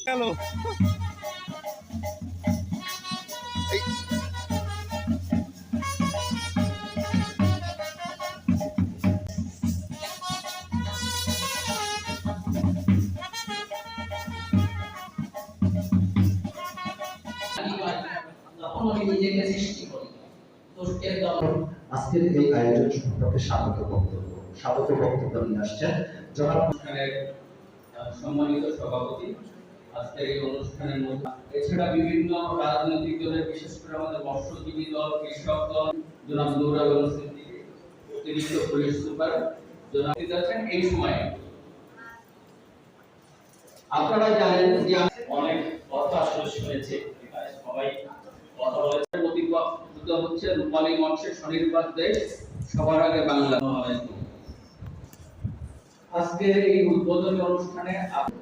Hello. আজকের এই আয়োজন সম্পর্কে স্বাগত বক্তব্য নিয়ে আসছেন জনাব সম্মানিত সভাপতি। আজকের এই অনুষ্ঠানের মধ্যে এছাড়া বিভিন্ন রাজনৈতিক দলের, বিশেষ করে আমাদের মৎস্যজীবী দল, কৃষক দল, জনাব নুরুল সিদ্দিকী, অতিরিক্ত পুলিশ সুপার জনাব আছেন। এই সময়ে আপনারা জানেন যে অনেক কথা শুনেছে, সবাই কথা বলেছে, প্রতিপাদিত হচ্ছে রূপালী মৎস্যের স্বনির্ভর দেশ, সবার আগে বাংলা। আজকের এই উদ্বোধনী অনুষ্ঠানে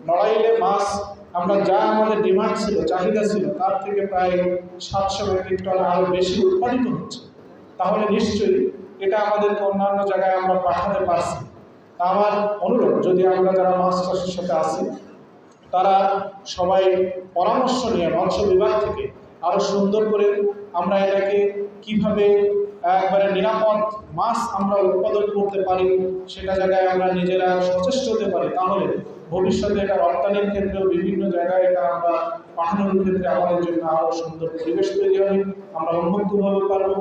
নড়াইলে মাছ আমরা যা আমাদের ডিমান্ড ছিল, চাহিদা ছিল, তার থেকে প্রায় 700 মেট্রিক টন আরো বেশি উৎপাদিত হচ্ছে। তাহলে নিশ্চয়ই এটা আমাদেরকে অন্যান্য জায়গায় আমরা পাঠাতে পারছি। আমার অনুরোধ, যদি আমরা যারা মাছ চাষের সাথে আছি তারা সবাই পরামর্শ নিয়ে মৎস্য বিভাগ থেকে আরো সুন্দর করে আমরা এটাকে কিভাবে একবারে নিরাপদ মাছ আমরা উৎপাদন করতে পারি, সেটা জায়গায় আমরা নিজেরা সচেষ্ট হতে পারি, তাহলে ভবিষ্যতে এটা রপ্তানির ক্ষেত্রে বিভিন্ন জায়গায় এটা আমরা পাঠানোর ক্ষেত্রে আমাদের জন্য আরো সুন্দর পরিবেশ তৈরি হবে, আমরা উন্মুক্তভাবে পারবো।